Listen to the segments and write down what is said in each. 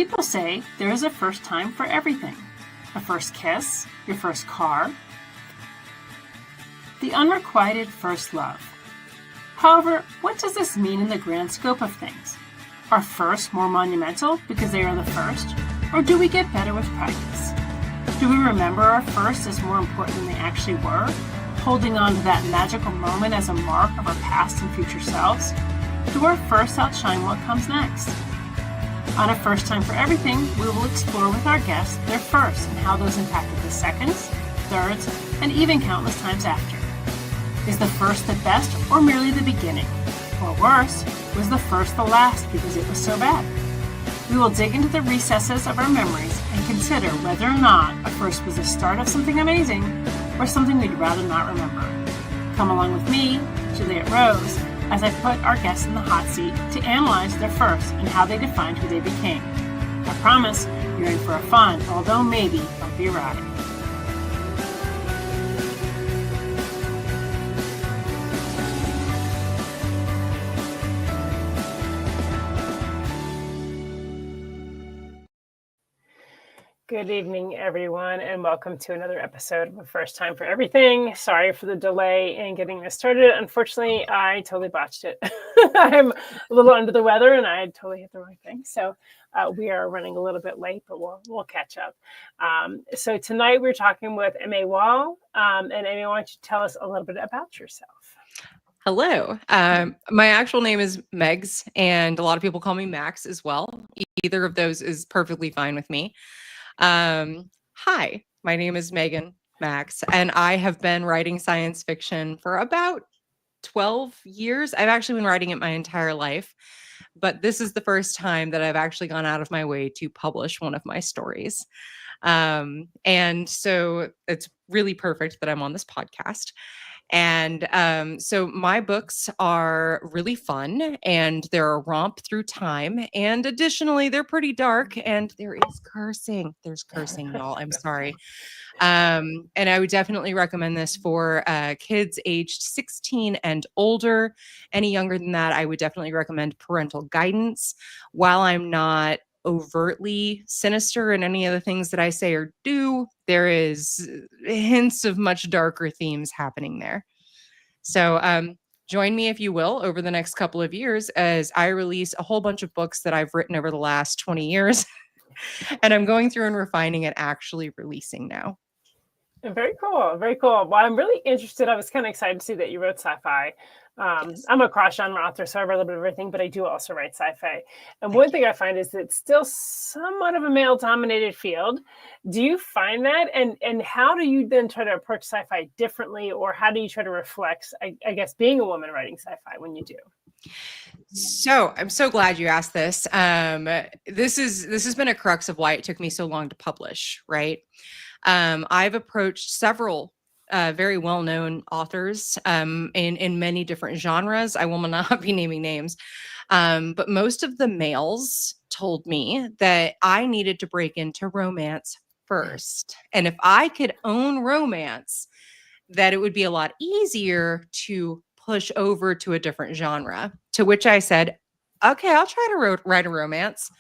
People say there is a first time for everything. A first kiss, your first car, the unrequited first love. However, what does this mean in the grand scope of things? Are firsts more monumental because they are the first, or do we get better with practice? Do we remember our firsts as more important than they actually were, holding on to that magical moment as a mark of our past and future selves? Do our firsts outshine what comes next? On A First Time for Everything, we will explore with our guests their firsts and how those impacted the seconds, thirds, and even countless times after. Is the first the best or merely the beginning? Or worse, was the first the last because it was so bad? We will dig into the recesses of our memories and consider whether or not a first was the start of something amazing or something we'd rather not remember. Come along with me, Juliet Rose, as I put our guests in the hot seat to analyze their firsts and how they defined who they became. I promise you're in for a fun, although maybe bumpy ride. Good evening, everyone, and welcome to another episode of A First Time for Everything. Sorry for the delay in getting this started. Unfortunately, I totally botched it. I'm a little under the weather, and I totally hit the wrong thing. So we are running a little bit late, but we'll catch up. So tonight we're talking with M.A. Wall. And M.A., why don't you tell us a little bit about yourself? Hello. My actual name is Megs, and a lot of people call me Max as well. Either of those is perfectly fine with me. Hi, my name is Megan Max, and I have been writing science fiction for about 12 years. I've actually been writing it my entire life, but this is the first time that I've actually gone out of my way to publish one of my stories. And so it's really perfect that I'm on this podcast. And so my books are really fun, and they're a romp through time. And additionally, they're pretty dark, and there is cursing. There's cursing, y'all. I'm sorry. And I would definitely recommend this for kids aged 16 and older. Any younger than that, I would definitely recommend parental guidance. While I'm not overtly sinister in any of the things that I say or do, there is hints of much darker themes happening there. So join me, if you will, over the next couple of years as I release a whole bunch of books that I've written over the last 20 years. And I'm going through and refining and actually releasing now. Very cool. Very cool. Well, I'm really interested. I was kind of excited to see that you wrote sci-fi. Yes. I'm a cross-genre author, so I write a little bit of everything, but I do also write sci-fi. And one thing I find is that it's still somewhat of a male-dominated field. Do you find that? And how do you then try to approach sci-fi differently, or how do you try to reflect, I guess, being a woman writing sci-fi when you do? So I'm so glad you asked this. This has been a crux of why it took me so long to publish, right? I've approached several very well-known authors in many different genres. I will not be naming names, but most of the males told me that I needed to break into romance first. And if I could own romance, that it would be a lot easier to push over to a different genre. To which I said, okay, I'll try to write a romance.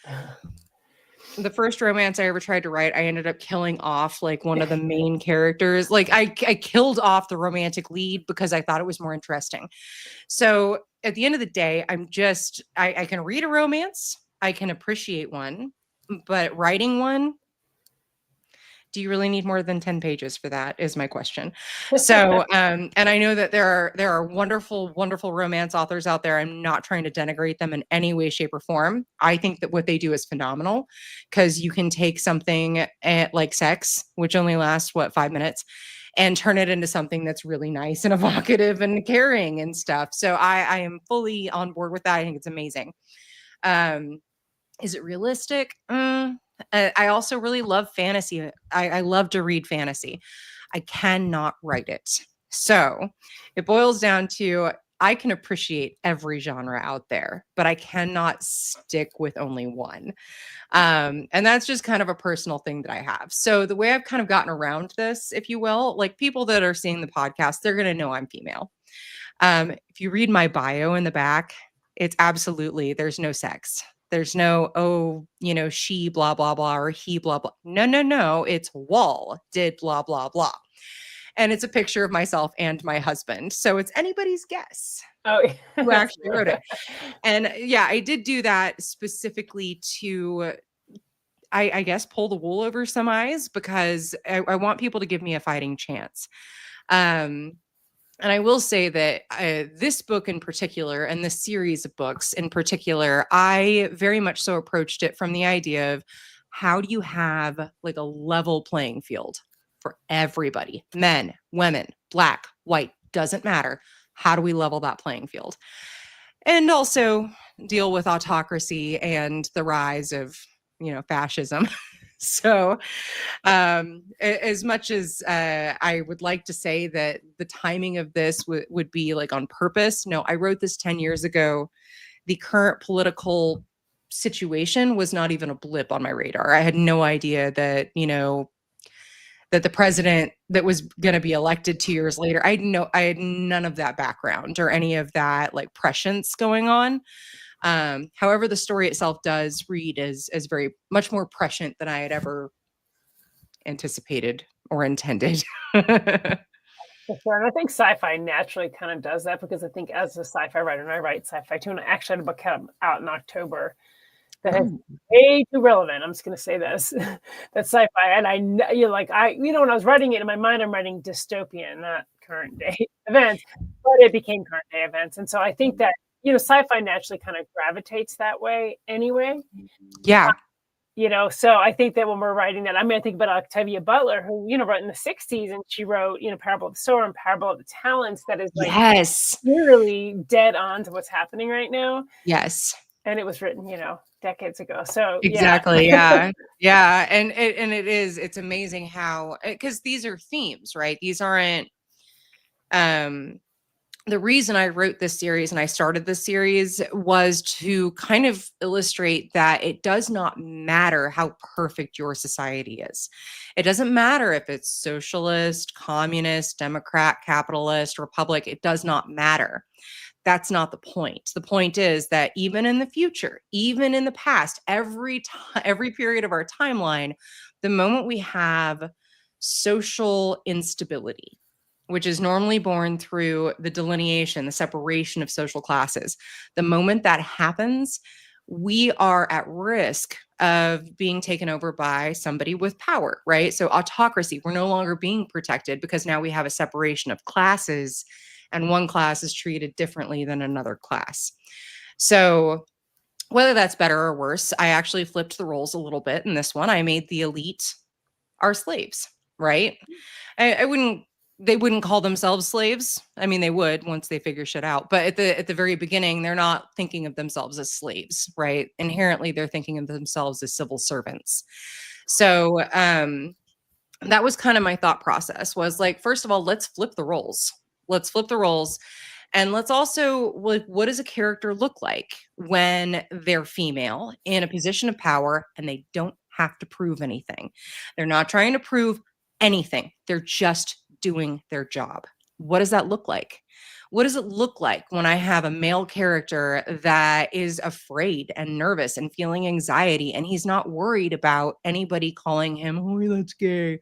The first romance I ever tried to write, I ended up killing off like one of the main characters. Like I killed off the romantic lead because I thought it was more interesting. So at the end of the day, I can read a romance, I can appreciate one, but writing one, do you really need more than 10 pages for that is my question. So, and I know that there are wonderful, wonderful romance authors out there. I'm not trying to denigrate them in any way, shape, or form. I think that what they do is phenomenal because you can take something like sex, which only lasts, 5 minutes, and turn it into something that's really nice and evocative and caring and stuff. So I am fully on board with that. I think it's amazing. Is it realistic? I also really love fantasy. I love to read fantasy. I cannot write it. So it boils down to I can appreciate every genre out there, but I cannot stick with only one. And that's just kind of a personal thing that I have. So the way I've kind of gotten around this, if you will, like people that are seeing the podcast, they're going to know I'm female. If you read my bio in the back, it's absolutely, there's no sex. There's no, oh, she blah, blah, blah, or he blah, blah. No. It's Wall did blah, blah, blah. And it's a picture of myself and my husband. So it's anybody's guess who actually wrote it. And yeah, I did do that specifically to, I guess, pull the wool over some eyes, because I want people to give me a fighting chance. And I will say that this book in particular, and this series of books in particular, I very much so approached it from the idea of, how do you have like a level playing field for everybody? Men, women, black, white, doesn't matter. How do we level that playing field? And also deal with autocracy and the rise of, fascism. So as much as I would like to say that the timing of this would be like on purpose, no, I wrote this 10 years ago. The current political situation was not even a blip on my radar. I had no idea that, that the president that was going to be elected 2 years later, I had none of that background or any of that like prescience going on. However, the story itself does read as very much more prescient than I had ever anticipated or intended. For sure. And I think sci-fi naturally kind of does that, because I think as a sci-fi writer, and I write sci-fi too, and I actually had a book out in October that is way too relevant. I'm just going to say this, that's sci-fi. And I, when I was writing it in my mind, I'm writing dystopian, not current day events, but it became current day events. And so I think that, sci-fi naturally kind of gravitates that way anyway. Yeah. So I think that when we're writing that, I think about Octavia Butler, who, wrote in the 60s, and she wrote, Parable of the Sower and Parable of the Talents, that is like really dead on to what's happening right now. Yes. And it was written, decades ago. So exactly. Yeah. Yeah. And it's amazing how, because these are themes, right? These aren't, the reason I wrote this series and I started this series was to kind of illustrate that it does not matter how perfect your society is. It doesn't matter if it's socialist, communist, Democrat, capitalist, republic. It does not matter. That's not the point. The point is that even in the future, even in the past, every period of our timeline, the moment we have social instability, which is normally born through the delineation, the separation of social classes, the moment that happens, we are at risk of being taken over by somebody with power, right? So autocracy, we're no longer being protected because now we have a separation of classes, and one class is treated differently than another class. So whether that's better or worse, I actually flipped the roles a little bit in this one. I made the elite our slaves, right? They wouldn't call themselves slaves. I mean, they would once they figure shit out. But at the very beginning, they're not thinking of themselves as slaves, right? Inherently, they're thinking of themselves as civil servants. So that was kind of my thought process, was like, first of all, let's flip the roles. Let's flip the roles. And let's also, what does a character look like when they're female in a position of power and they don't have to prove anything? They're not trying to prove anything. They're just doing their job. What does that look like? What does it look like when I have a male character that is afraid and nervous and feeling anxiety, and he's not worried about anybody calling him, oh, that's gay?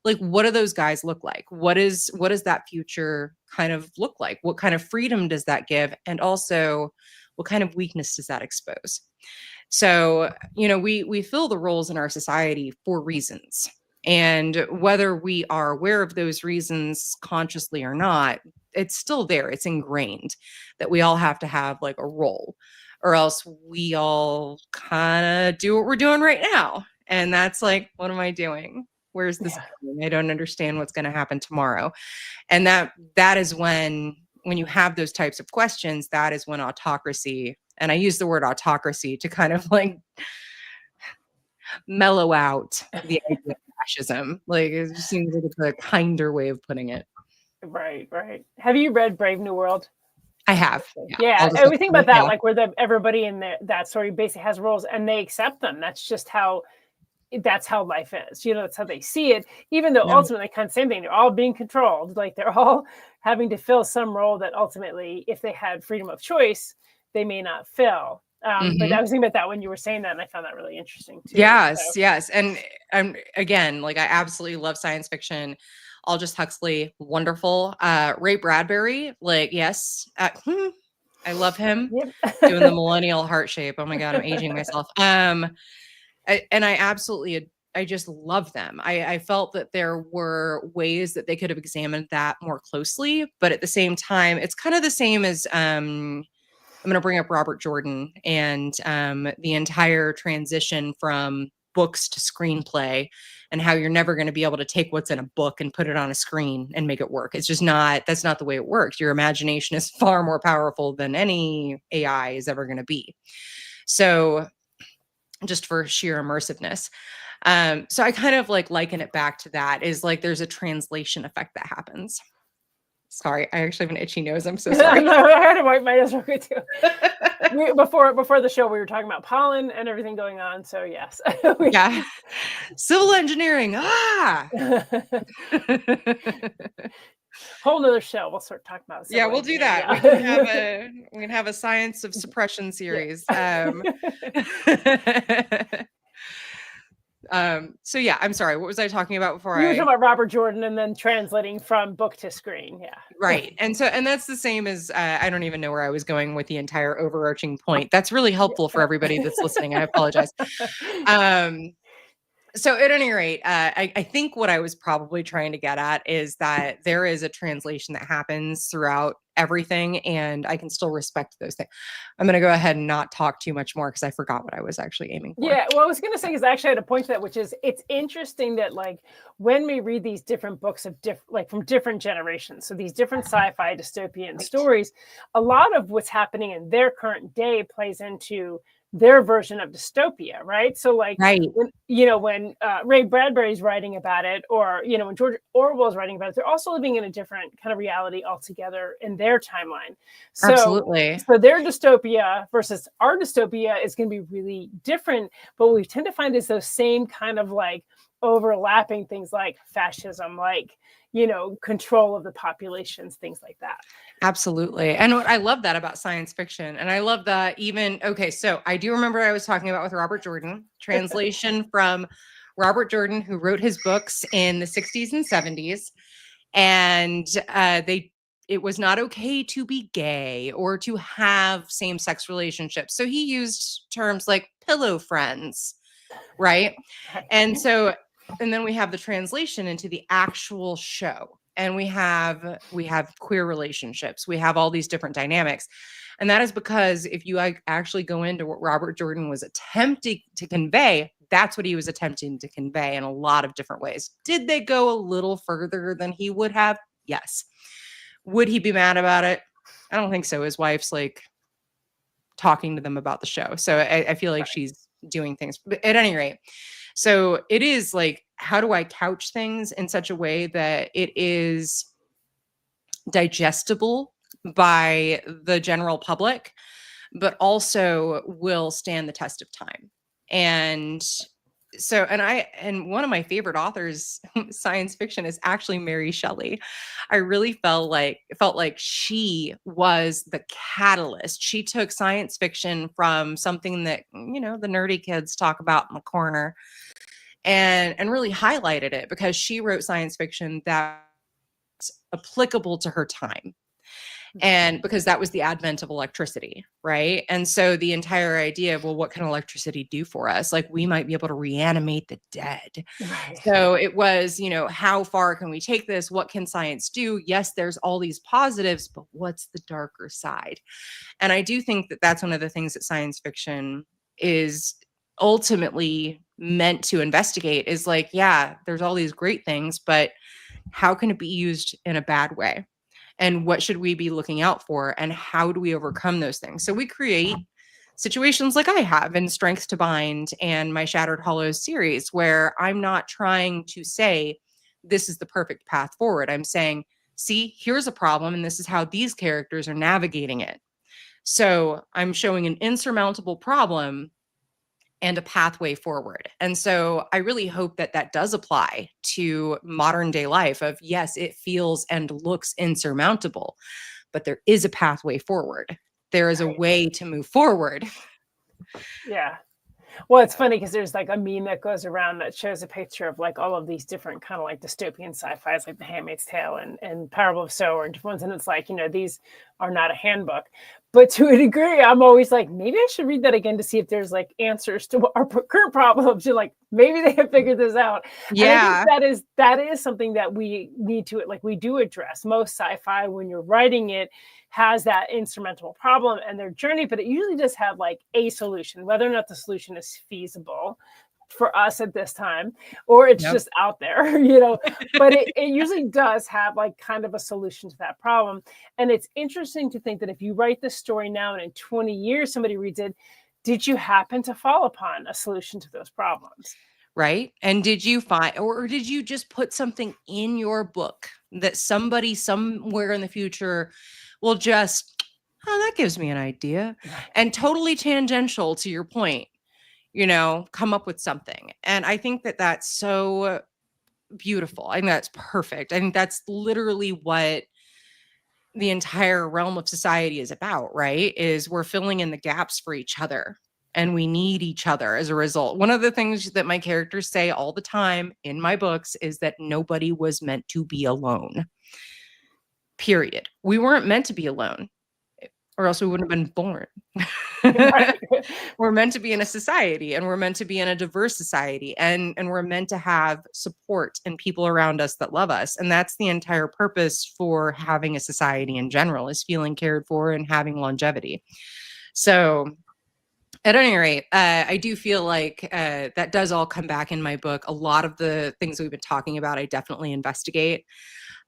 Like, what do those guys look like? What does that future kind of look like? What kind of freedom does that give? And also, what kind of weakness does that expose? So, we fill the roles in our society for reasons. And whether we are aware of those reasons consciously or not, it's still there. It's ingrained that we all have to have like a role, or else we all kind of do what we're doing right now. And that's like, what am I doing? Where's this going? I don't understand what's going to happen tomorrow. And that is when you have those types of questions, that is when autocracy, and I use the word autocracy to kind of like mellow out the idea of fascism. Like, it just seems like a kinder way of putting it. Right. Have you read Brave New World? I have. Yeah. And we think about that, like where everybody in that story basically has roles and they accept them. That's just that's how life is. That's how they see it. Even though ultimately kind of same thing, they're all being controlled. Like they're all having to fill some role that ultimately, if they had freedom of choice, they may not fill. But I was thinking about that when you were saying that, and I found that really interesting too. Yes, yes. And again, like I absolutely love science fiction. Aldous Huxley, wonderful. Ray Bradbury, like, yes. I love him. Yep. Doing the millennial heart shape. Oh my God, I'm aging myself. I just love them. I felt that there were ways that they could have examined that more closely, but at the same time, it's kind of the same as I'm going to bring up Robert Jordan and the entire transition from books to screenplay and how you're never going to be able to take what's in a book and put it on a screen and make it work. It's just that's not the way it works. Your imagination is far more powerful than any AI is ever going to be. So just for sheer immersiveness. So I kind of like liken it back to that is like, there's a translation effect that happens. Sorry, I actually have an itchy nose. I'm so sorry. I had to wipe my nose real quick too. Before the show, we were talking about pollen and everything going on. So yes. Yeah. Civil engineering. Whole nother show. We'll start talking about. Yeah, we'll do that. Yeah. We can have a science of suppression series. So yeah, I'm sorry. What was I talking about before? You were talking about Robert Jordan and then translating from book to screen. Yeah. Right. And that's the same as I don't even know where I was going with the entire overarching point. That's really helpful for everybody that's listening. I apologize. So at any rate, I think what I was probably trying to get at is that there is a translation that happens throughout everything, and I can still respect those things. I'm going to go ahead and not talk too much more because I forgot what I was actually aiming for. Yeah, well, I was going to say is actually I had a point to that, which is it's interesting that like when we read these different books of like from different generations, so these different sci-fi dystopian stories, a lot of what's happening in their current day plays into their version of dystopia, right? So like, when Ray Bradbury's writing about it, or, when George Orwell's writing about it, they're also living in a different kind of reality altogether in their timeline. So, absolutely. So their dystopia versus our dystopia is going to be really different. But what we tend to find is those same kind of like overlapping things like fascism, like, control of the populations, things like that. Absolutely. And what I love that about science fiction. And I love that so I do remember I was talking about with Robert Jordan, translation from Robert Jordan, who wrote his books in the 60s and 70s. And it was not okay to be gay or to have same-sex relationships. So he used terms like pillow friends, right? And then we have the translation into the actual show. And we have queer relationships. We have all these different dynamics. And that is because if you actually go into what Robert Jordan was attempting to convey, that's what he was attempting to convey in a lot of different ways. Did they go a little further than he would have? Yes. Would he be mad about it? I don't think so. His wife's like talking to them about the show. So I feel like she's doing things. But at any rate, so it is like, how do I couch things in such a way that it is digestible by the general public, but also will stand the test of time? And so, and one of my favorite authors, science fiction, is actually Mary Shelley. I really felt like she was the catalyst. She took science fiction from something that, the nerdy kids talk about in the corner, and really highlighted it because she wrote science fiction that's applicable to her time. And because that was the advent of electricity, right? And so the entire idea of, well, what can electricity do for us? Like, we might be able to reanimate the dead. Right. So it was, how far can we take this? What can science do? Yes, there's all these positives, but what's the darker side? And I do think that that's one of the things that science fiction is ultimately meant to investigate, is like, yeah, there's all these great things, but how can it be used in a bad way? And what should we be looking out for? And how do we overcome those things? So we create situations like I have in Strengths to Bind and my Shattered Hollows series, where I'm not trying to say this is the perfect path forward. I'm saying, see, here's a problem, and this is how these characters are navigating it. So I'm showing an insurmountable problem and a pathway forward. And so I really hope that that does apply to modern day life of, yes, it feels and looks insurmountable, but there is a pathway forward. There is a way to move forward. Yeah. Well, it's funny because there's like a meme that goes around that shows a picture of like all of these different kind of like dystopian sci-fis, like The Handmaid's Tale and Parable of Sower and different ones. And it's like, these are not a handbook. But to a degree, I'm always like, maybe I should read that again to see if there's like answers to our current problems. You're like, maybe they have figured this out. Yeah. And I think that is something that we need to, like, we do address. Most sci-fi, when you're writing it, has that instrumental problem and their journey, but it usually does have like a solution, whether or not the solution is feasible for us at this time, or it's just out there, but it usually does have like kind of a solution to that problem. And it's interesting to think that if you write this story now and in 20 years, somebody reads it, did you happen to fall upon a solution to those problems? Right. And did you find, or did you just put something in your book that somebody somewhere in the future will just, oh, that gives me an idea, and totally tangential to your point, come up with something. And I think that that's so beautiful. I think that's perfect. I think that's literally what the entire realm of society is about, right? Is we're filling in the gaps for each other, and we need each other as a result. One of the things that my characters say all the time in my books is that nobody was meant to be alone. Period. We weren't meant to be alone, or else we wouldn't have been born. Right. We're meant to be in a society, and we're meant to be in a diverse society, and we're meant to have support and people around us that love us. And that's the entire purpose for having a society in general, is feeling cared for and having longevity. So at any rate, I do feel like that does all come back in my book. A lot of the things we've been talking about, I definitely investigate.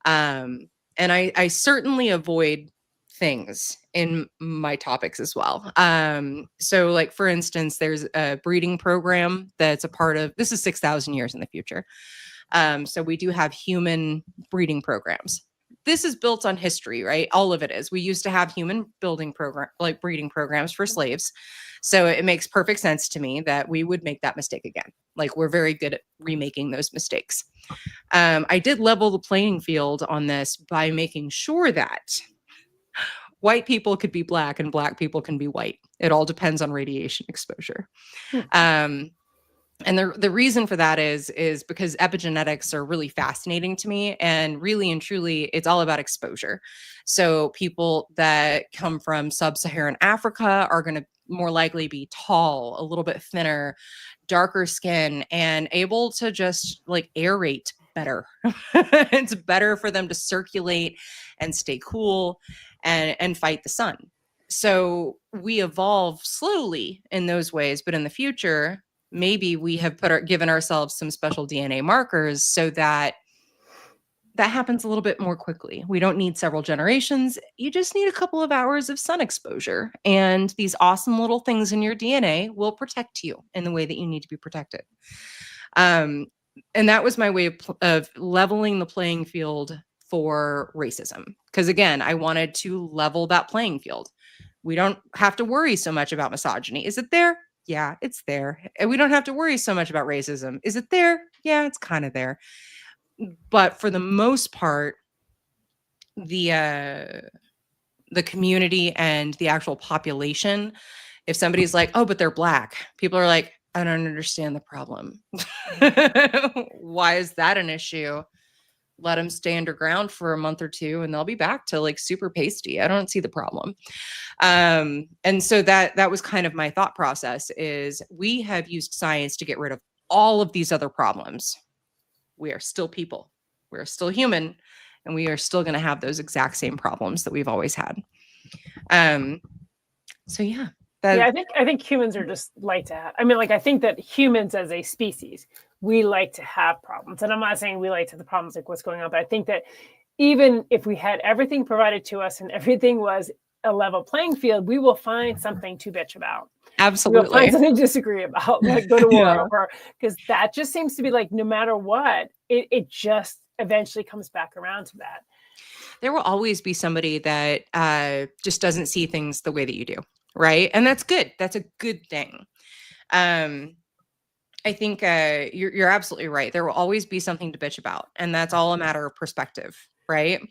And I certainly avoid things in my topics as well. So like, for instance, there's a breeding program that's a part of, this is 6,000 years in the future. So we do have human breeding programs. This is built on history, right? All of it is. We used to have human breeding programs for slaves. So it makes perfect sense to me that we would make that mistake again. Like, we're very good at remaking those mistakes. I did level the playing field on this by making sure that white people could be black and black people can be white. It all depends on radiation exposure. And the reason for that is because epigenetics are really fascinating to me, and really and truly, it's all about exposure. So people that come from sub-Saharan Africa are going to more likely be tall, a little bit thinner, darker skin, and able to just like aerate better. It's better for them to circulate and stay cool and fight the sun. So we evolve slowly in those ways, but in the future, maybe we have given ourselves some special DNA markers so that happens a little bit more quickly. We don't need several generations. You just need a couple of hours of sun exposure, and these awesome little things in your DNA will protect you in the way that you need to be protected. And that was my way of leveling the playing field for racism. Because again, I wanted to level that playing field. We don't have to worry so much about misogyny. Is it there? Yeah, it's there. And we don't have to worry so much about racism. Is it there? Yeah, it's kind of there. But for the most part, the community and the actual population, if somebody's like, oh, but they're black, people are like, I don't understand the problem. Why is that an issue? Let them stay underground for a month or two and they'll be back to like super pasty. I don't see the problem. And so that was kind of my thought process, is we have used science to get rid of all of these other problems. We are still people. We're still human, and we are still going to have those exact same problems that we've always had. So yeah. Yeah, I think humans are just like to have, I mean, like, I think that humans as a species, we like to have problems. And I'm not saying we like to have the problems like what's going on, but I think that even if we had everything provided to us and everything was a level playing field, we will find something to bitch about. Absolutely. We'll find something to disagree about, like go to war over, because that just seems to be like, no matter what, it just eventually comes back around to that. There will always be somebody that just doesn't see things the way that you do. Right. And that's good. That's a good thing. I think you're absolutely right. There will always be something to bitch about. And that's all a matter of perspective. Right.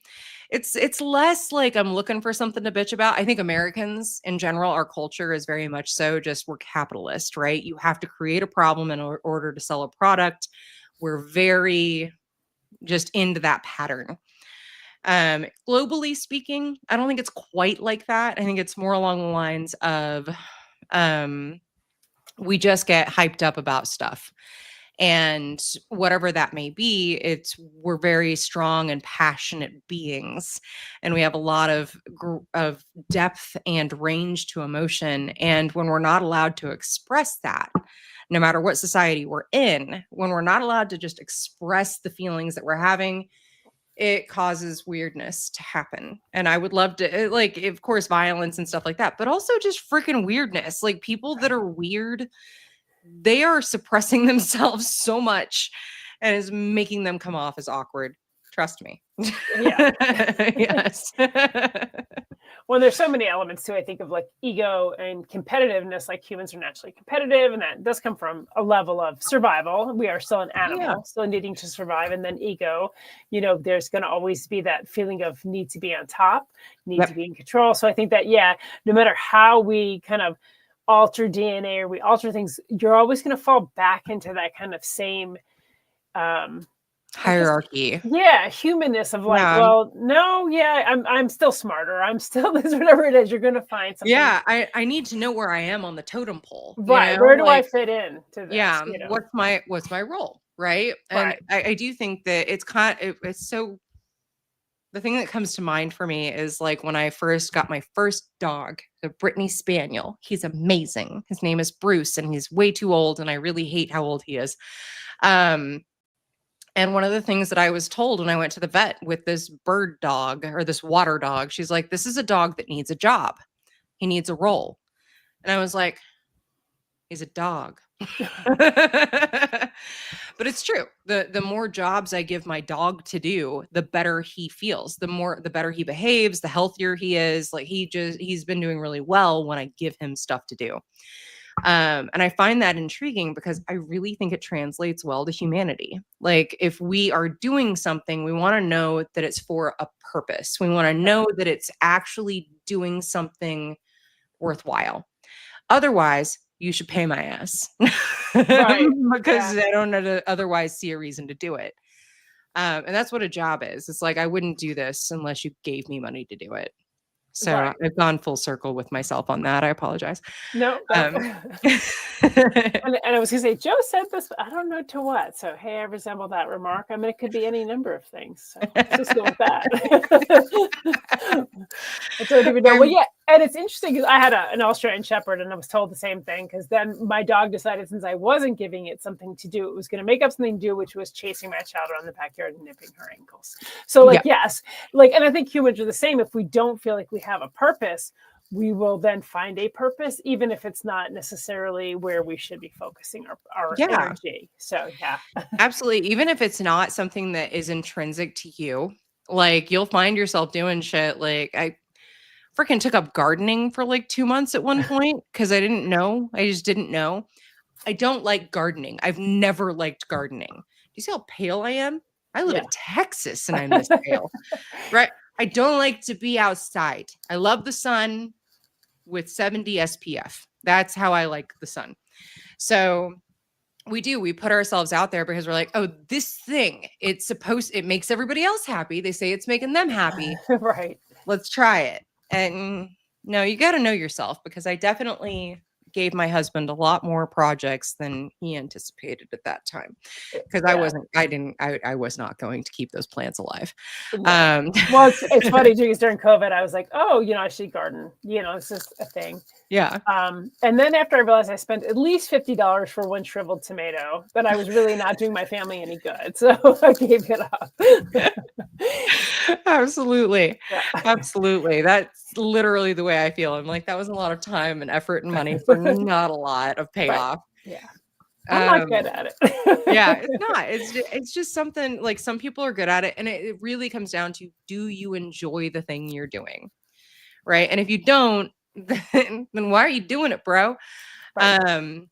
It's less like I'm looking for something to bitch about. I think Americans in general, our culture is very much so just we're capitalist, right? You have to create a problem in order to sell a product. We're very just into that pattern. Globally speaking, I don't think it's quite like that. I think it's more along the lines of we just get hyped up about stuff. And whatever that may be, we're very strong and passionate beings, and we have a lot of depth and range to emotion. And when we're not allowed to express that, no matter what society we're in, when we're not allowed to just express the feelings that we're having, it causes weirdness to happen. And I would love to, like, of course, violence and stuff like that, but also just freaking weirdness. Like, people that are weird, they are suppressing themselves so much and is making them come off as awkward. Trust me. Yeah. Yes. Well, there's so many elements too, I think, of like ego and competitiveness. Like, humans are naturally competitive, and that does come from a level of survival. We are still an animal, still needing to survive. And then ego, there's going to always be that feeling of need to be on top, need to be in control. So I think that, no matter how we kind of alter DNA or we alter things, you're always going to fall back into that kind of same hierarchy. Humanness of like, well, no, I'm still smarter. I'm still this, whatever it is. You're going to find something. Yeah, I need to know where I am on the totem pole. Right. Where do I fit in to this? Yeah. What's my role? Right. And I do think that it's so. The thing that comes to mind for me is like when I first got my first dog, the Brittany Spaniel. He's amazing. His name is Bruce, and he's way too old, and I really hate how old he is. And one of the things that I was told when I went to the vet with this bird dog or this water dog, she's like, this is a dog that needs a job. He needs a role. And I was like, he's a dog. But it's true. The more jobs I give my dog to do, the better he feels. The better he behaves, the healthier he is. Like, he's been doing really well when I give him stuff to do. And I find that intriguing because I really think it translates well to humanity. Like, if we are doing something, we want to know that it's for a purpose. We want to know that it's actually doing something worthwhile. Otherwise, you should pay my ass. Right. Because I don't otherwise see a reason to do it. And that's what a job is. It's like, I wouldn't do this unless you gave me money to do it. So I've gone full circle with myself on that. I apologize. No. And I was going to say, Joe said this, but I don't know to what. So, hey, I resemble that remark. I mean, it could be any number of things. So let's just go with that. I don't even know. Well, yeah. And it's interesting because I had an Australian Shepherd, and I was told the same thing, because then my dog decided, since I wasn't giving it something to do, it was going to make up something to do, which was chasing my child around the backyard and nipping her ankles. So yes, and I think humans are the same. If we don't feel like we have a purpose, we will then find a purpose, even if it's not necessarily where we should be focusing our energy. So absolutely. Even if it's not something that is intrinsic to you, like, you'll find yourself doing shit. Like, I freaking took up gardening for like 2 months at one point because I didn't know. I just didn't know. I don't like gardening. I've never liked gardening. Do you see how pale I am? I live in Texas and I'm this pale, right? I don't like to be outside. I love the sun with 70 SPF. That's how I like the sun. So we put ourselves out there because we're like, oh, this thing, it makes everybody else happy. They say it's making them happy. Right. Let's try it. And no, you got to know yourself, because I definitely gave my husband a lot more projects than he anticipated at that time, because I was not going to keep those plants alive. Well, it's funny too, because during COVID, I was like, oh, I should garden. It's just a thing. Yeah. And then after I realized I spent at least $50 for one shriveled tomato, that I was really not doing my family any good. So I gave it up. Absolutely. Yeah. Absolutely. That's literally the way I feel. I'm like, that was a lot of time and effort and money for not a lot of payoff. Right. Yeah. I'm not good at it. Yeah, it's not. It's just something, like, some people are good at it. And it really comes down to, do you enjoy the thing you're doing? Right. And if you don't, then why are you doing it, bro? Right.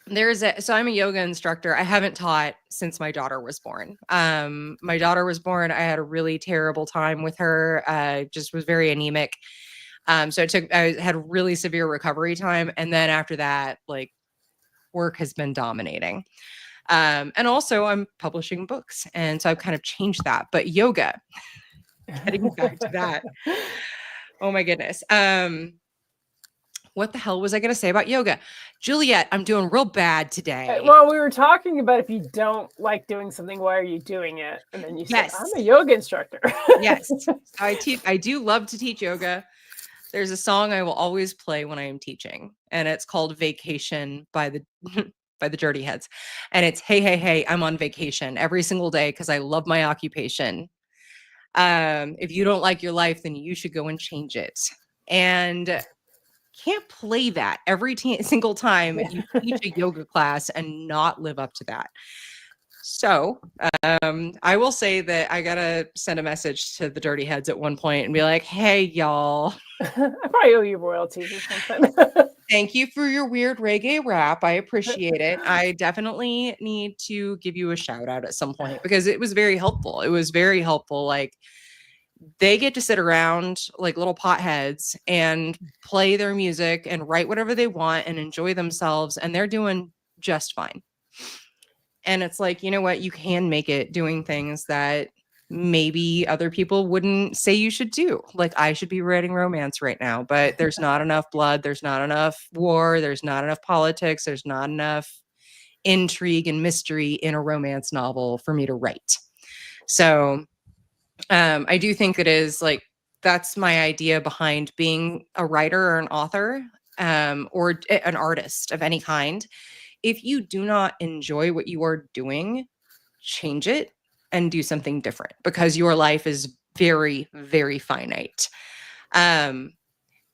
So I'm a yoga instructor. I haven't taught since my daughter was born. My daughter was born. I had a really terrible time with her. Just was very anemic. So I had a really severe recovery time. And then after that, like, work has been dominating. And also I'm publishing books. And so I've kind of changed that. But yoga, getting back to that. Oh my goodness. What the hell was I going to say about yoga? Juliet, I'm doing real bad today. Well, we were talking about if you don't like doing something, why are you doing it? And then you said, I'm a yoga instructor. Yes. I do love to teach yoga. There's a song I will always play when I am teaching, and it's called Vacation by the by the Dirty Heads. And it's, hey, hey, hey, I'm on vacation every single day because I love my occupation. If you don't like your life, then you should go and change it. And can't play that every single time you teach a yoga class and not live up to that. So I will say that I gotta send a message to the Dirty Heads at one point and be like, hey, y'all. I probably owe you royalties or something. Thank you for your weird reggae rap. I appreciate it. I definitely need to give you a shout out at some point because it was very helpful. It was very helpful. Like, they get to sit around like little potheads and play their music and write whatever they want and enjoy themselves. And they're doing just fine. And it's like, you know what? You can make it doing things that maybe other people wouldn't say you should do. Like, I should be writing romance right now, but there's not enough blood. There's not enough war. There's not enough politics. There's not enough intrigue and mystery in a romance novel for me to write. So I do think it is like, that's my idea behind being a writer or an author, or an artist of any kind. If you do not enjoy what you are doing, change it and do something different because your life is very, very finite.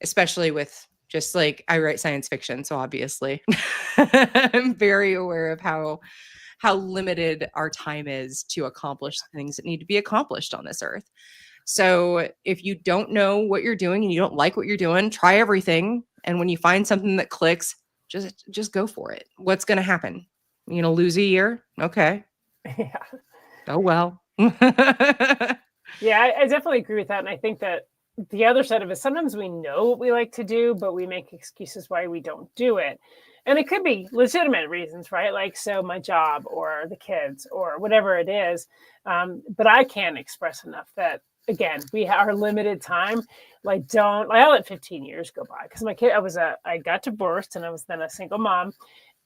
Especially with just like, I write science fiction. So obviously I'm very aware of how limited our time is to accomplish things that need to be accomplished on this earth. So if you don't know what you're doing and you don't like what you're doing, try everything. And when you find something that clicks, just go for it. What's going to happen? You know, lose a year? Okay. Yeah. Oh, well. Yeah, I definitely agree with that. And I think that the other side of it, sometimes we know what we like to do, but we make excuses why we don't do it. And it could be legitimate reasons, right? Like, so my job or the kids or whatever it is. But I can't express enough that, again, we have our limited time. Like, I let 15 years go by because my kid, I got divorced and I was then a single mom.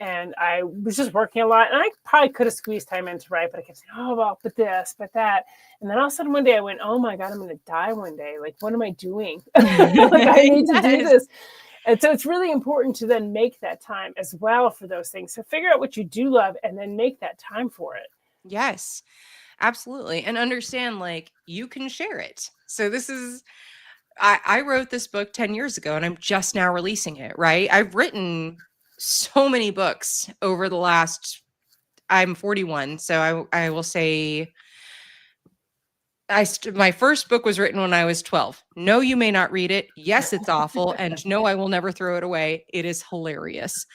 And I was just working a lot. And I probably could have squeezed time in to write, but I kept saying, oh, well, but this, but that. And then all of a sudden one day I went, oh my God, I'm going to die one day. Like, what am I doing? Like, I need to do this. And so it's really important to then make that time as well for those things. So figure out what you do love and then make that time for it. Yes, absolutely. And understand, like, you can share it. So this is, I wrote this book 10 years ago and I'm just now releasing it, right? I've written so many books over the last, I'm 41. So I will say my first book was written when I was 12. No, you may not read it. Yes, it's awful. And no, I will never throw it away. It is hilarious.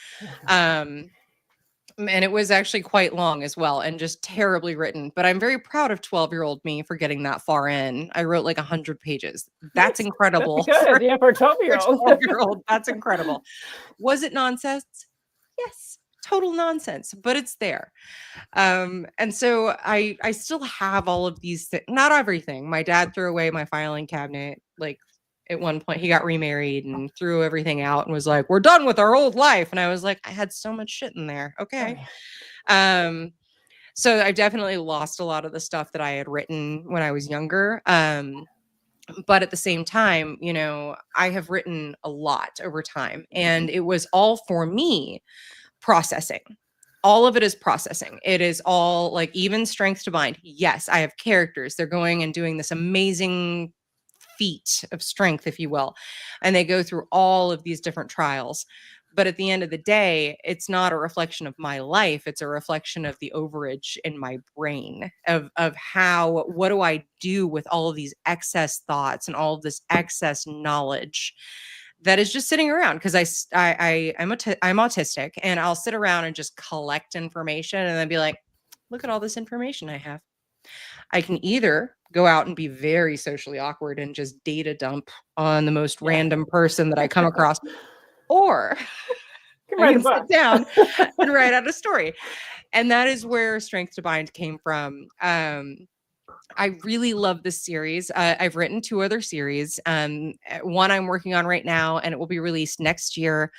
And it was actually quite long as well and just terribly written. But I'm very proud of 12-year-old me for getting that far in. I wrote like 100 pages. That's incredible. That's good. Yeah, for a 12-year-old. That's incredible. Was it nonsense? Yes. Total nonsense, but it's there. And so I still have all of these things, not everything. My dad threw away my filing cabinet. Like, at one point he got remarried and threw everything out and was like, we're done with our old life. And I was like, I had so much shit in there. Okay. So I've definitely lost a lot of the stuff that I had written when I was younger. But at the same time, you know, I have written a lot over time and it was all for me processing. All of it is processing. It is all like even strength to mind. Yes, I have characters. They're going and doing this amazing feat of strength, if you will. And they go through all of these different trials. But at the end of the day, it's not a reflection of my life. It's a reflection of the overage in my brain of how, what do I do with all of these excess thoughts and all of this excess knowledge? that is just sitting around because I'm autistic, and I'll sit around and just collect information and then be like, look at all this information I have. I can either go out and be very socially awkward and just data dump on the most random person that I come across, or I can sit down and write out a story. And that is where Strength to Bind came from. I really love this series. I've written 2 other series. One I'm working on right now, and it will be released next year.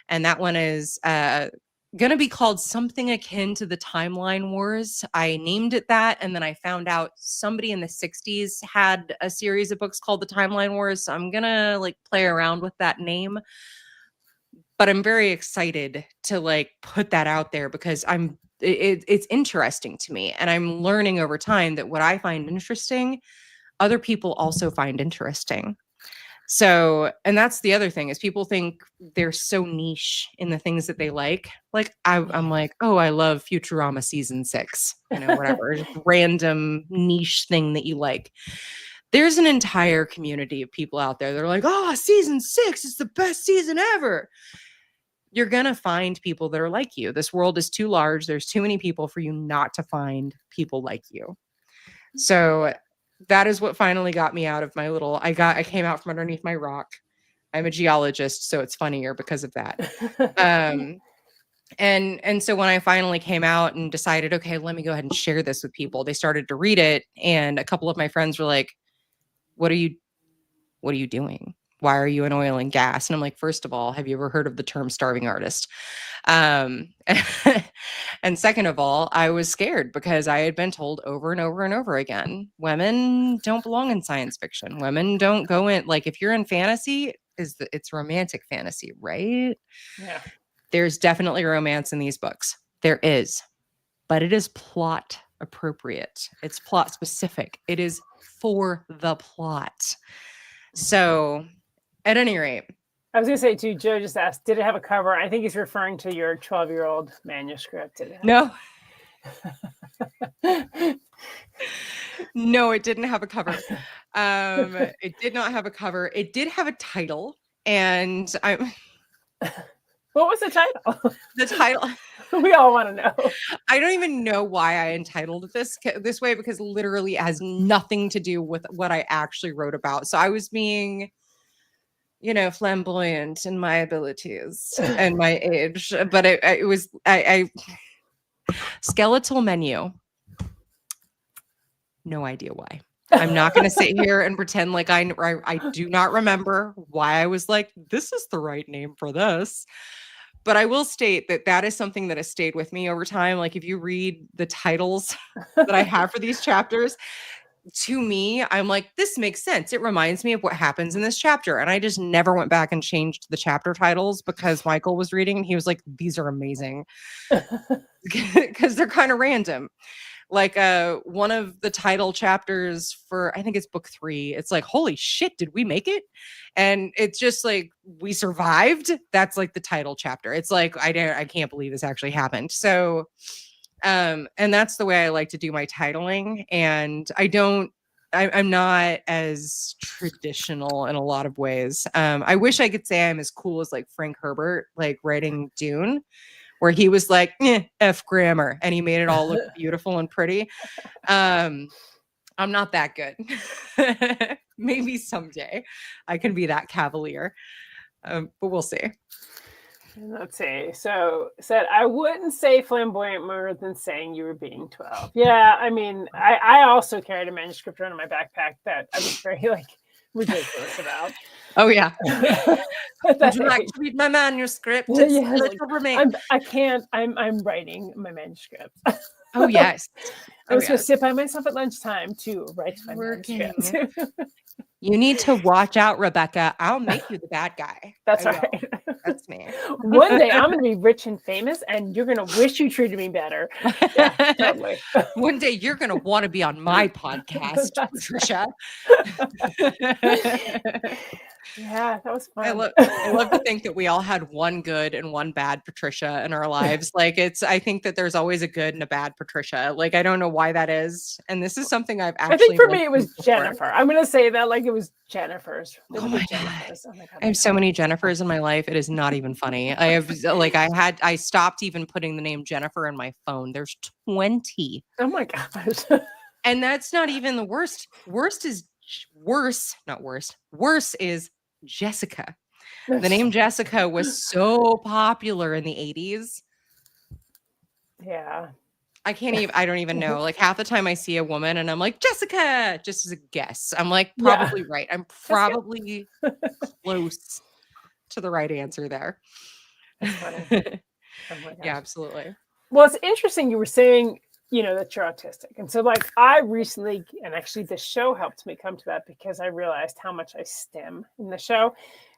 And that one is going to be called something akin to the Timeline Wars. I named it that, and then I found out somebody in the 60s had a series of books called the Timeline Wars. So I'm going to like play around with that name. But I'm very excited to like put that out there because it's interesting to me, and I'm learning over time that what I find interesting, other people also find interesting. So, and that's the other thing is people think they're so niche in the things that they like. Like I'm like, oh, I love Futurama season 6, whatever, just random niche thing that you like. There's an entire community of people out there that are like, oh, season 6 is the best season ever. You're going to find people that are like you. This world is too large. There's too many people for you not to find people like you. So that is what finally got me out of my little, I came out from underneath my rock. I'm a geologist, so it's funnier because of that. And so when I finally came out and decided, okay, let me go ahead and share this with people, they started to read it. And a couple of my friends were like, what are you doing? Why are you in oil and gas? And I'm like, first of all, have you ever heard of the term starving artist? And second of all, I was scared because I had been told over and over and over again, women don't belong in science fiction. Women don't go in, like if you're in fantasy, it's romantic fantasy, right? Yeah. There's definitely romance in these books. There is, but it is plot appropriate. It's plot specific. It is for the plot. So at any rate, I was going to say too, Joe just asked, did it have a cover? I think he's referring to your 12-year-old manuscript. No. No, it didn't have a cover. It did not have a cover. It did have a title, and what was the title? The title. We all want to know. I don't even know why I entitled it this way, because literally it has nothing to do with what I actually wrote about. So I was being, flamboyant in my abilities and my age, but it was skeletal menu. No idea why. I'm not going to sit here and pretend like I do not remember why I was like, this is the right name for this. But I will state that is something that has stayed with me over time. Like if you read the titles that I have for these chapters, to me, I'm like, this makes sense. It reminds me of what happens in this chapter. And I just never went back and changed the chapter titles because Michael was reading and he was like, these are amazing because they're kind of random. Like one of the title chapters for, I think it's book 3. It's like, holy shit, did we make it? And it's just like, we survived. That's like the title chapter. It's like, I can't believe this actually happened. So, and that's the way I like to do my titling. And I'm not as traditional in a lot of ways. I wish I could say I'm as cool as like Frank Herbert, like writing Dune, where he was like, F grammar, and he made it all look beautiful and pretty. I'm not that good. Maybe someday I can be that cavalier, but we'll see. Let's see. So said, I wouldn't say flamboyant more than saying you were being 12. Yeah, I mean, I also carried a manuscript around in my backpack that I was very ridiculous about. Oh yeah. Would you like to read my manuscript? Yeah, I can't. I'm writing my manuscript. Oh yes. I was going to sit by myself at lunchtime to write my manuscript. You need to watch out, Rebecca. I'll make you the bad guy. That's right. That's me. One day I'm going to be rich and famous, and you're going to wish you treated me better. Yeah, totally. One day you're going to want to be on my podcast, Patricia. Yeah, that was fun. I love to think that we all had one good and one bad Patricia in our lives. Like I think that there's always a good and a bad Patricia. Like, I don't know why that is. And this is something I've actually I think for me, it mentioned was before. Jennifer. I'm going to say that like it was Jennifer's. Oh my God. Oh my God. I have so many Jennifers in my life. It is not even funny. I have I stopped even putting the name Jennifer in my phone. There's 20. Oh my gosh. And that's not even the worst. Worse is Jessica. The name Jessica was so popular in the 80s. Yeah. I don't even know. Like, half the time I see a woman and I'm like, Jessica, just as a guess. I'm like, probably right. I'm probably close to the right answer there. That's funny. Oh my gosh. Yeah, absolutely. Well, it's interesting you were saying, that you're autistic. And so like I recently, and actually this show helped me come to that because I realized how much I stim in the show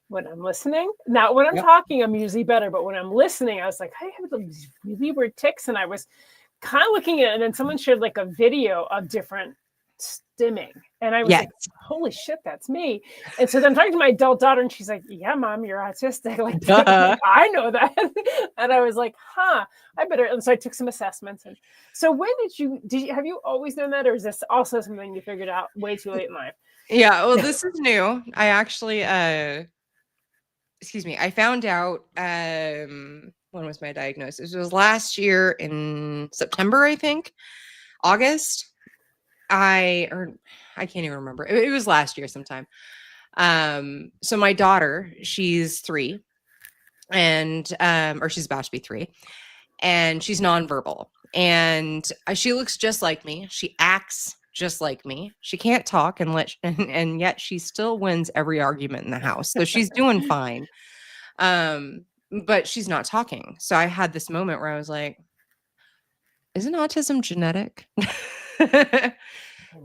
when I'm listening. Now, when I'm talking, I'm usually better. But when I'm listening, I was like, I have these really weird tics. And I was kind of looking at it. And then someone shared like a video of different stimming. And I was like, holy shit, that's me. And so then I'm talking to my adult daughter and she's like, yeah, mom, you're autistic. Like, I know that. And I was like, I better. And so I took some assessments. And so when have you always known that? Or is this also something you figured out way too late in life? Yeah, well, this is new. I actually, I found out, when was my diagnosis? It was last year in September, I think, August. I can't even remember. It was last year sometime. So my daughter, she's 3 and, or she's about to be 3 and she's nonverbal and she looks just like me. She acts just like me. She can't talk and yet she still wins every argument in the house. So she's doing fine. But she's not talking. So I had this moment where I was like, isn't autism genetic?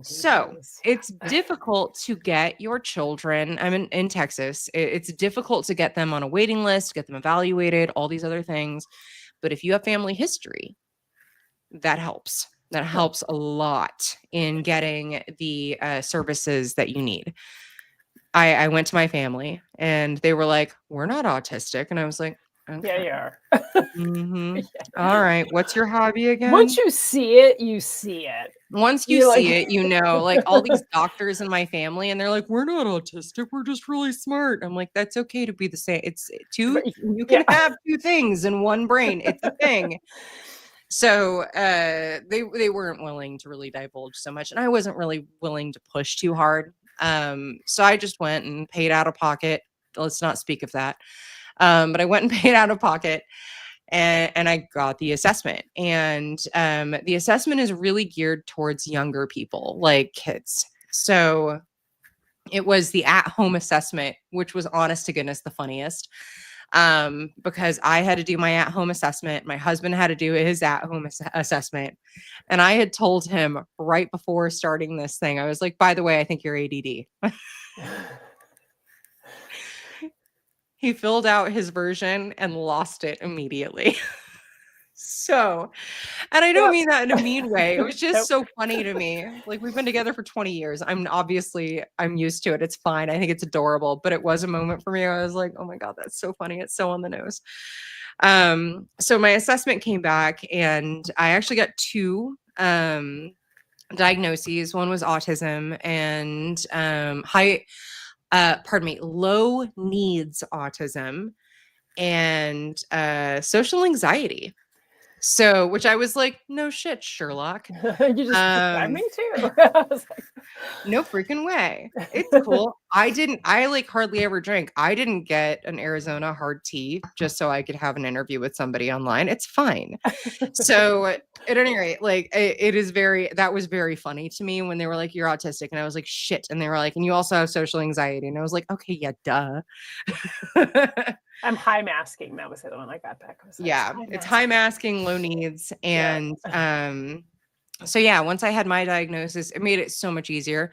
So it's difficult to get your children. I'm in Texas. It's difficult to get them on a waiting list, get them evaluated, all these other things. But if you have family history, that helps. That helps a lot in getting the services that you need. I went to my family and they were like, we're not autistic. And I was like, okay. Yeah, you are. Mm-hmm. All right. What's your hobby again? Once you see it, you see it. Once you see it, like all these doctors in my family, and they're like, we're not autistic. We're just really smart. I'm like, that's okay to be the same. It's two. You can have 2 things in one brain. It's a thing. So they weren't willing to really divulge so much. And I wasn't really willing to push too hard. So I just went and paid out of pocket. Let's not speak of that. But I went and paid out of pocket and I got the assessment. And the assessment is really geared towards younger people, like kids. So it was the at-home assessment, which was honest to goodness the funniest. Because I had to do my at-home assessment. My husband had to do his at-home assessment. And I had told him right before starting this thing, I was like, by the way, I think you're ADD. He filled out his version and lost it immediately. So, and I don't mean that in a mean way. It was just so funny to me. Like, we've been together for 20 years. I'm used to it. It's fine. I think it's adorable, but it was a moment for me. I was like, oh my God, that's so funny. It's so on the nose. So my assessment came back and I actually got 2 diagnoses. One was autism and low needs autism and social anxiety. So, which I was like, no shit, Sherlock. You just described me too. No freaking way. It's cool. I hardly ever drink. I didn't get an Arizona hard tea just so I could have an interview with somebody online. It's fine. So at any rate, like that was very funny to me when they were like, you're autistic. And I was like, shit. And they were like, and you also have social anxiety. And I was like, okay, yeah, duh. I'm high masking. That was the one I got back. It's high masking, low needs. And so yeah, once I had my diagnosis, it made it so much easier.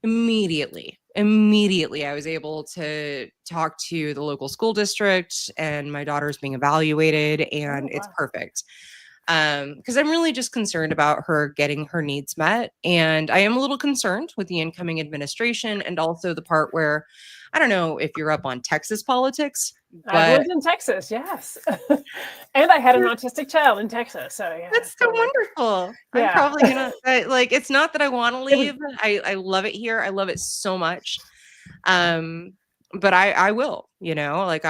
Immediately, I was able to talk to the local school district and my daughter's being evaluated and it's perfect. Because I'm really just concerned about her getting her needs met. And I am a little concerned with the incoming administration and also the part where I don't know if you're up on Texas politics, I but lived in Texas, yes. And I had an autistic child in Texas. So yeah. that's so wonderful. I'm Yeah. probably gonna like, it's not that I want to It was- leave. I love it here. I love it so much. But I will, like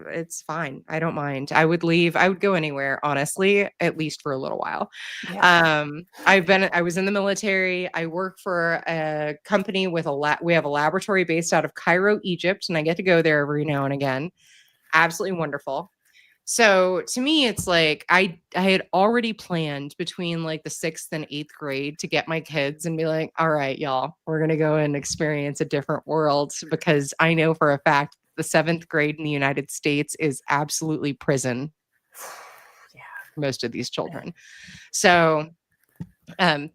it's fine. I don't mind. I would leave. I would go anywhere, honestly, at least for a little while. Yeah. I was in the military. I work for a company with we have a laboratory based out of Cairo, Egypt, and I get to go there every now and again. Absolutely wonderful. So to me, it's like I had already planned between like the 6th and 8th grade to get my kids and be like, all right, y'all, we're going to go and experience a different world, because I know for a fact the 7th grade in the United States is absolutely prison. Yeah. For most of these children. So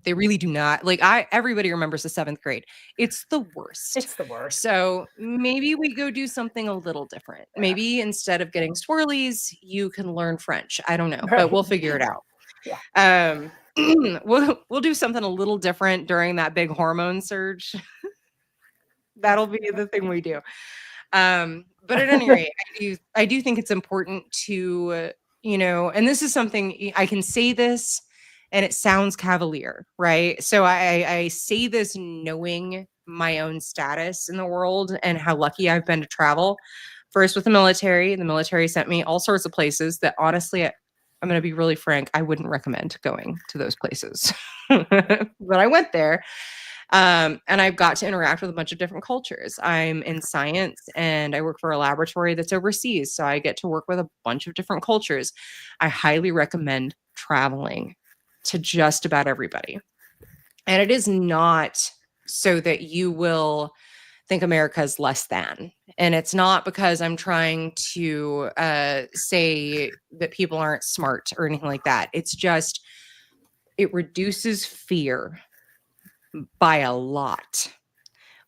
they really do not like everybody remembers the 7th grade. It's the worst. It's the worst. So maybe we go do something a little different. Yeah. Maybe instead of getting swirlies, you can learn French. I don't know, Right. but we'll figure it out. Yeah. We'll do something a little different during that big hormone surge. That'll be the thing we do. But at any rate, I do think it's important to, and this is something I can say this and it sounds cavalier, right? So I say this knowing my own status in the world and how lucky I've been to travel. First with the military. The military sent me all sorts of places that honestly, I'm going to be really frank, I wouldn't recommend going to those places. But I went there. And I've got to interact with a bunch of different cultures. I'm in science and I work for a laboratory that's overseas. So I get to work with a bunch of different cultures. I highly recommend traveling to just about everybody. And it is not so that you will think America is less than. And it's not because I'm trying to say that people aren't smart or anything like that. It's just, it reduces fear by a lot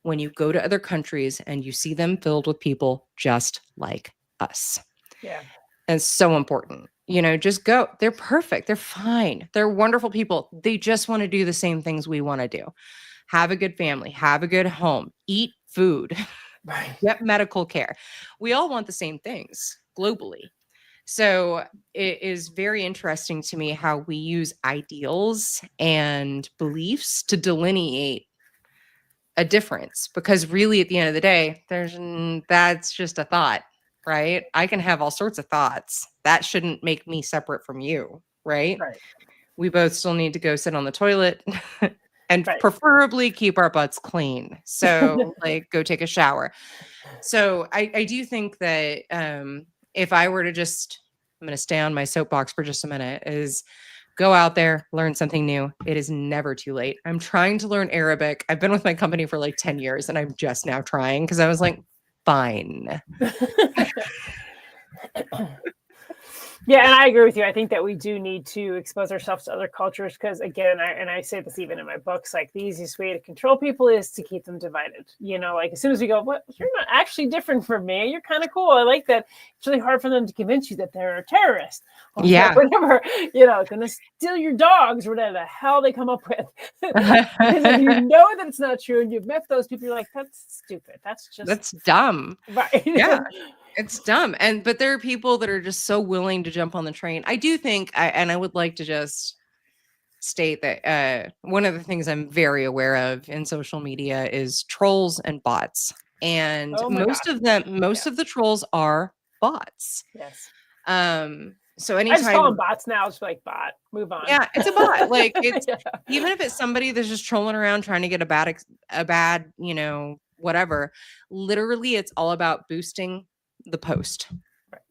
when you go to other countries and you see them filled with people just like us. Yeah. And it's so important. Just go. They're perfect. They're fine. They're wonderful people. They just want to do the same things we want to do. Have a good family, have a good home, eat food, Right. get medical care. We all want the same things globally. So it is very interesting to me how we use ideals and beliefs to delineate a difference, because really at the end of the day, that's just a thought, right? I can have all sorts of thoughts. That shouldn't make me separate from you, right? Right. We both still need to go sit on the toilet and Right. preferably keep our butts clean. So like go take a shower. So I do think that if I were to just, I'm going to stay on my soapbox for just a minute, is go out there, learn something new. It is never too late. I'm trying to learn Arabic. I've been with my company for like 10 years and I'm just now trying because I was like, fine. Yeah, and I agree with you. I think that we do need to expose ourselves to other cultures because, again, I say this even in my books, like the easiest way to control people is to keep them divided. Like as soon as we go, what, you're not actually different from me. You're kind of cool. I like that. It's really hard for them to convince you that they're a terrorist. Or yeah. whatever, going to steal your dogs or whatever the hell they come up with. And if you know that it's not true and you've met those people, you're like, that's stupid. That's dumb. Right. Yeah. It's dumb. But there are people that are just so willing to jump on the train. I do think, and I would like to just state that one of the things I'm very aware of in social media is trolls and bots. And most of the trolls are bots. Yes. So anytime I just call them bots now, it's like bot, move on. Yeah, it's a bot. Like it's even if it's somebody that's just trolling around trying to get a bad, whatever. Literally, it's all about boosting the post. Right.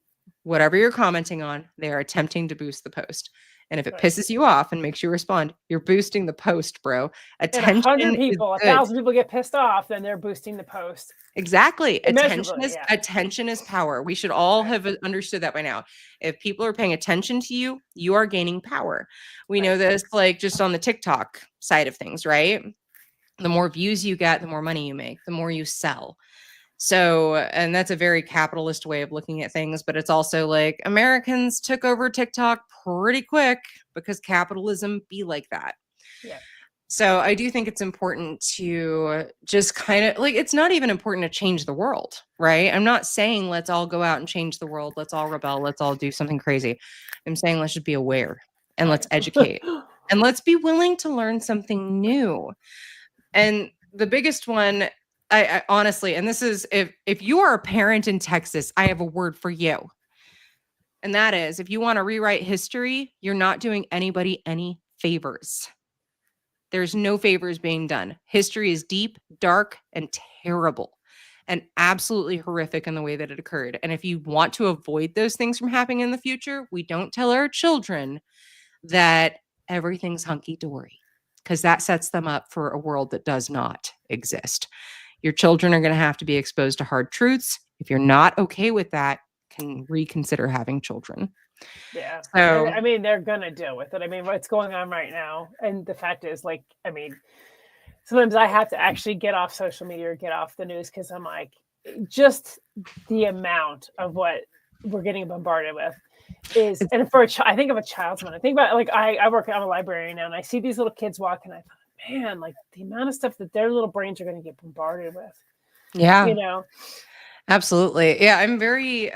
Whatever you're commenting on, they are attempting to boost the post. And if it pisses you off and makes you respond, you're boosting the post, bro. Attention. 100 people, 1,000 people get pissed off, then they're boosting the post. Exactly. Attention is power. We should all have understood that by now. If people are paying attention to you, you are gaining power. We know this like just on the TikTok side of things, right? The more views you get, the more money you make, the more you sell. So, and that's a very capitalist way of looking at things, but it's also like Americans took over TikTok pretty quick because capitalism be like that. Yeah. So I do think it's important to just kind of like, it's not even important to change the world, right? I'm not saying let's all go out and change the world. Let's all rebel. Let's all do something crazy. I'm saying let's just be aware and let's educate and let's be willing to learn something new. And the biggest one, I honestly, and this is, if you are a parent in Texas, I have a word for you. And that is, if you want to rewrite history, you're not doing anybody any favors. There's no favors being done. History is deep, dark, and terrible, and absolutely horrific in the way that it occurred. And if you want to avoid those things from happening in the future, we don't tell our children that everything's hunky-dory, because that sets them up for a world that does not exist. Your children are going to have to be exposed to hard truths. If you're not okay with that, can reconsider having children. Yeah. So, I mean, they're going to deal with it. I mean, what's going on right now. And the fact is, like, I mean, sometimes I have to actually get off social media or get off the news because I'm like, just the amount of what we're getting bombarded with is, and for I think of a child's mind. I think about, like, I work, I'm a librarian now, and I see these little kids walking. I thought, man, like the amount of stuff that their little brains are going to get bombarded with. yeah. You know? Absolutely. Yeah, I'm very,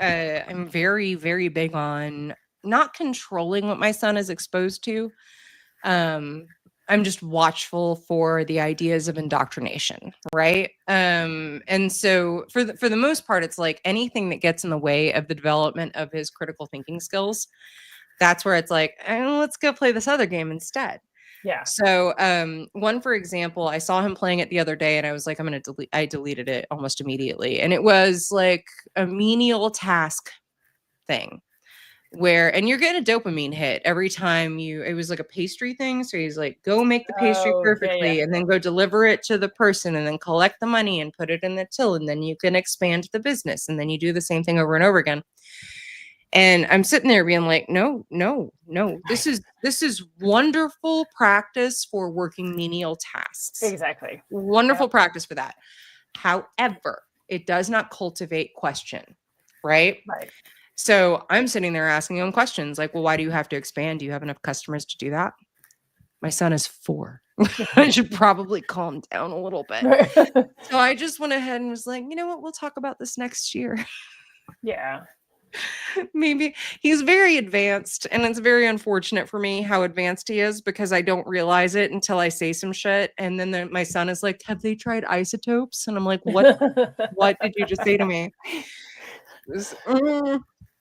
very big on not controlling what my son is exposed to. I'm just watchful for the ideas of indoctrination, right? And so for the most part, it's like anything that gets in the way of the development of his critical thinking skills, that's where it's like, let's go play this other game instead. Yeah. So one, for example, I saw him playing it the other day and I was like, I deleted it almost immediately. And it was like a menial task thing where, and you're getting a dopamine hit every time it was like a pastry thing. So he's like, go make the pastry perfectly and then go deliver it to the person and then collect the money and put it in the till. And then you can expand the business. And then you do the same thing over and over again. And I'm sitting there being like, no, this is wonderful practice for working menial tasks. Exactly. Wonderful practice for that. However, it does not cultivate question, right? Right. So I'm sitting there asking him questions like, well, why do you have to expand? Do you have enough customers to do that? My son is 4. I should probably calm down a little bit. So I just went ahead and was like, you know what? We'll talk about this next year. Yeah. Maybe he's very advanced, and it's very unfortunate for me how advanced he is because I don't realize it until I say some shit. And then my son is like, have they tried isotopes? And I'm like, what did you just say to me?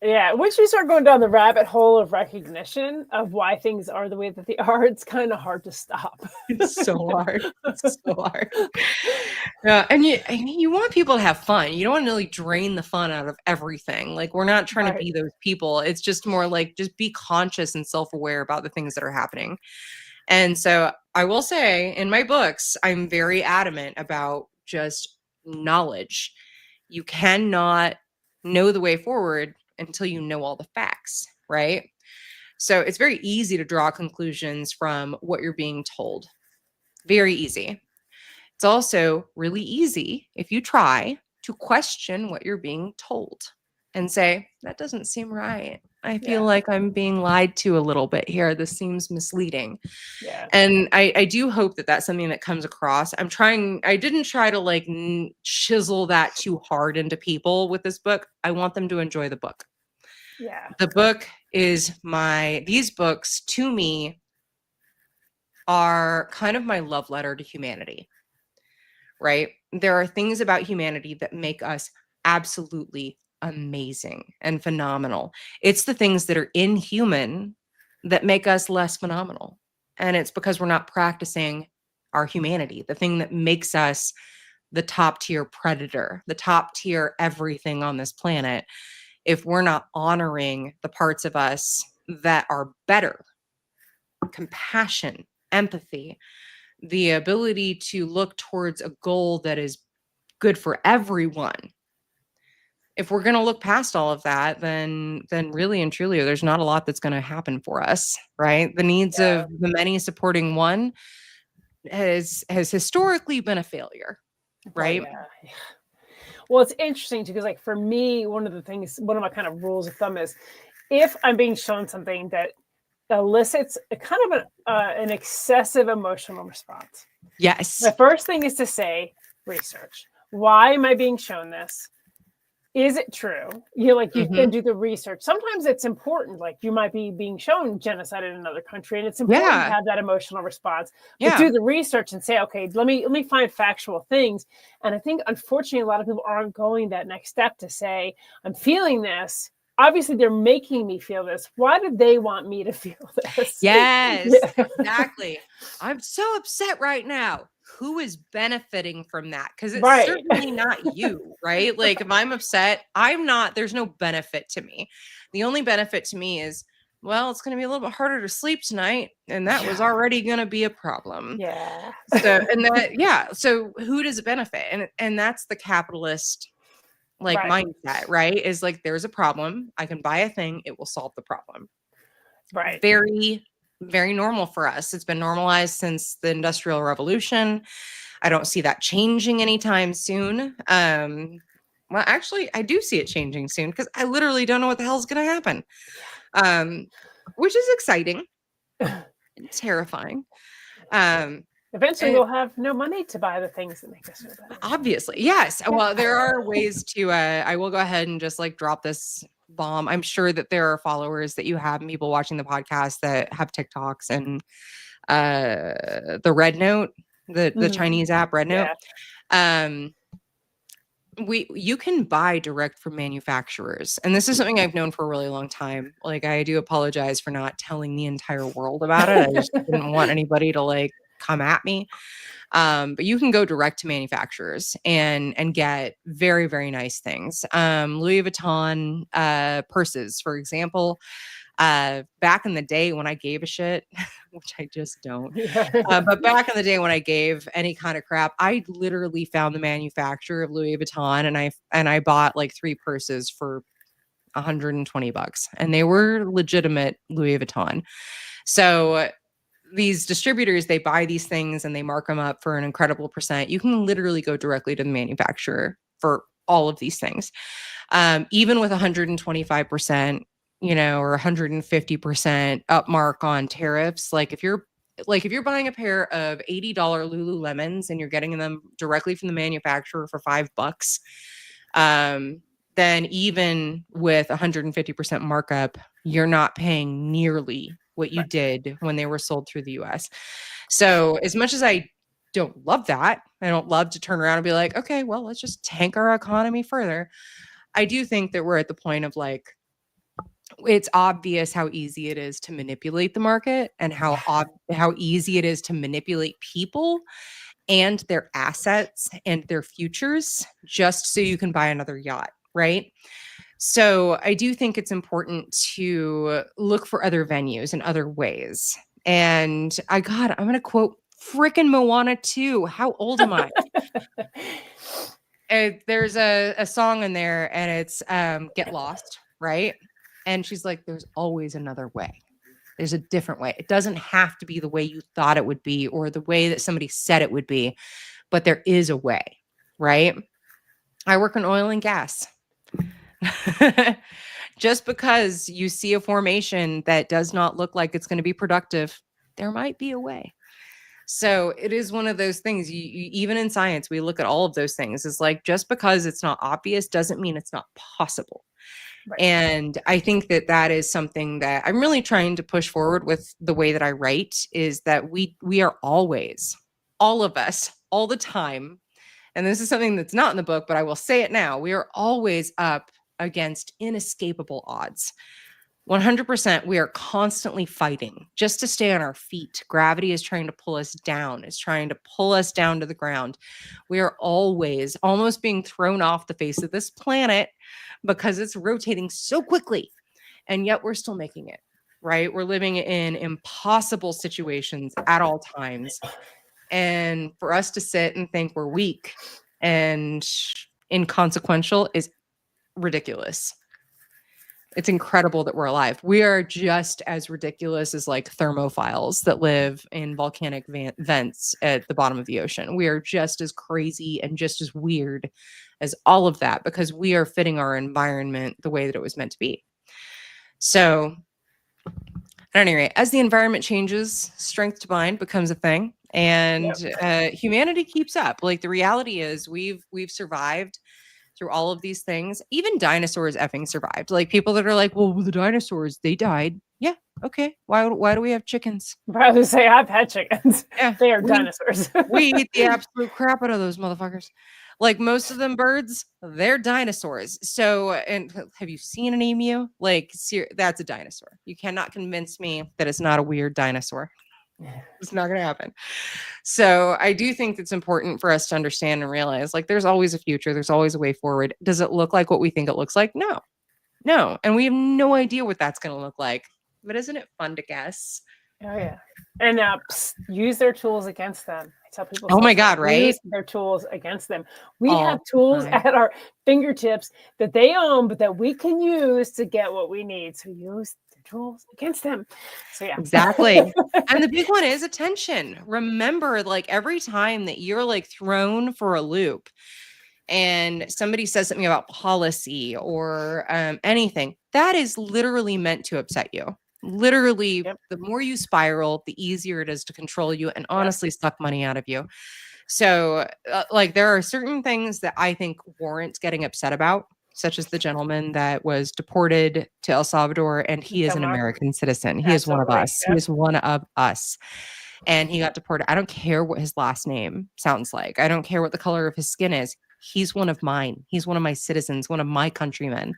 Yeah, once you start going down the rabbit hole of recognition of why things are the way that they are, it's kind of hard to stop. It's so hard. It's so hard. Yeah, and you want people to have fun. You don't want to really drain the fun out of everything. Like, we're not trying to be those people. It's just more like, just be conscious and self-aware about the things that are happening. And so I will say in my books, I'm very adamant about just knowledge. You cannot know the way forward until you know all the facts, right? So it's very easy to draw conclusions from what you're being told. Very easy. It's also really easy, if you try, to question what you're being told and say, that doesn't seem right. I feel like I'm being lied to a little bit here. This seems misleading. Yeah. And I do hope that that's something that comes across. I didn't try to like chisel that too hard into people with this book. I want them to enjoy the book. Yeah. The book is these books to me are kind of my love letter to humanity, right? There are things about humanity that make us absolutely amazing and phenomenal. It's the things that are inhuman that make us less phenomenal. And it's because we're not practicing our humanity, the thing that makes us the top tier predator, the top tier everything on this planet. If we're not honoring the parts of us that are better, compassion, empathy, the ability to look towards a goal that is good for everyone. If we're going to look past all of that, then really and truly, there's not a lot that's going to happen for us, right? The needs of the many supporting one has historically been a failure, right? Yeah. Well, it's interesting too, because like for me, one of my kind of rules of thumb is if I'm being shown something that elicits a kind of an excessive emotional response. Yes. The first thing is to say, research. Why am I being shown this? Is it true? You then do the research. Sometimes it's important, like you might be being shown genocide in another country, and it's important to have that emotional response. But do the research and say, okay, let me find factual things. And I think, unfortunately, a lot of people aren't going that next step to say, I'm feeling this. Obviously, they're making me feel this. Why do they want me to feel this? Yes, exactly. I'm so upset right now. Who is benefiting from that? Because it's certainly not you, right? Like if I'm upset, there's no benefit to me. The only benefit to me is, well, it's going to be a little bit harder to sleep tonight. And that was already going to be a problem. Yeah. So who does it benefit? And that's the capitalist mindset, right? Is like, there's a problem. I can buy a thing. It will solve the problem. Right. Very, very normal for us. It's been normalized since the Industrial Revolution. I don't see that changing anytime soon. Well, actually, I do see it changing soon because I literally don't know what the hell is going to happen, which is exciting and terrifying. Eventually, we'll have no money to buy the things that make us feel better. Obviously, yes. Well, there are ways to. I will go ahead and just drop this bomb. I'm sure that there are followers that you have and people watching the podcast that have TikToks and the Red Note, the Chinese app Red Note. You can buy direct from manufacturers, and this is something I've known for a really long time. I do apologize for not telling the entire world about it. I just didn't want anybody to come at me. But you can go direct to manufacturers and get very, very nice things. Louis Vuitton purses, for example. Back in the day when I gave a shit, which I just don't, but back in the day when I gave any kind of crap, I literally found the manufacturer of Louis Vuitton and I bought 3 purses for $120, and they were legitimate Louis Vuitton. So these distributors, they buy these things and they mark them up for an incredible percent. You can literally go directly to the manufacturer for all of these things. Even with 125%, or 150% upmark on tariffs. If you're buying a pair of $80 Lululemons and you're getting them directly from the manufacturer for $5, then even with 150% markup, you're not paying nearly what you did when they were sold through the US. So as much as I don't love that, I don't love to turn around and be like, okay, well, let's just tank our economy further. I do think that we're at the point of it's obvious how easy it is to manipulate the market and how easy it is to manipulate people and their assets and their futures just so you can buy another yacht, right? So I do think it's important to look for other venues and other ways. And I'm going to quote frickin' Moana 2. How old am I? There's a song in there and it's Get Lost, right? And she's like, there's always another way. There's a different way. It doesn't have to be the way you thought it would be or the way that somebody said it would be, but there is a way, right? I work in oil and gas. Just because you see a formation that does not look like it's going to be productive, there might be a way. So it is one of those things, you even in science, we look at all of those things. It's just because it's not obvious doesn't mean it's not possible. Right. And I think that is something that I'm really trying to push forward with the way that I write, is that we are always, all of us, all the time, and this is something that's not in the book, but I will say it now, we are always up against inescapable odds. 100%, we are constantly fighting just to stay on our feet. Gravity is trying to pull us down. It's trying to pull us down to the ground. We are always almost being thrown off the face of this planet because it's rotating so quickly. And yet we're still making it, right? We're living in impossible situations at all times. And for us to sit and think we're weak and inconsequential is ridiculous. It's incredible that we're alive. We are just as ridiculous as thermophiles that live in volcanic vents at the bottom of the ocean. We are just as crazy and just as weird as all of that because we are fitting our environment the way that it was meant to be. So At any rate, as the environment changes, strength to bind becomes a thing, and humanity keeps up. Like, the reality is, we've survived through all of these things. Even dinosaurs effing survived. Like, people that are like, well, the dinosaurs, they died. Yeah, okay. Why do we have chickens? I'd probably say I've had chickens. Yeah, They are dinosaurs. we eat the absolute crap out of those motherfuckers. Like, most of them birds, they're dinosaurs. So, and have you seen an emu? Like, that's a dinosaur. You cannot convince me that it's not a weird dinosaur. It's not going to happen. So I do think it's important for us to understand and realize, like, there's always a future. There's always a way forward. Does it look like what we think it looks like? No. And we have no idea what that's going to look like. But isn't it fun to guess? Oh, yeah. And use their tools against them. I tell people, oh my God, right? Use their tools against them. We have tools at our fingertips that they own, but that we can use to get what we need. So use the tools against them. So yeah. Exactly. And the big one is attention. Remember, like, every time that you're like thrown for a loop and somebody says something about policy or anything, that is literally meant to upset you. Literally, the more you spiral, the easier it is to control you and honestly suck money out of you. So like, there are certain things that I think warrant getting upset about, such as the gentleman that was deported to El Salvador, and he is an American citizen. He is one of us. He is one of us. And he got deported. I don't care what his last name sounds like. I don't care what the color of his skin is. He's one of mine. He's one of my citizens, one of my countrymen.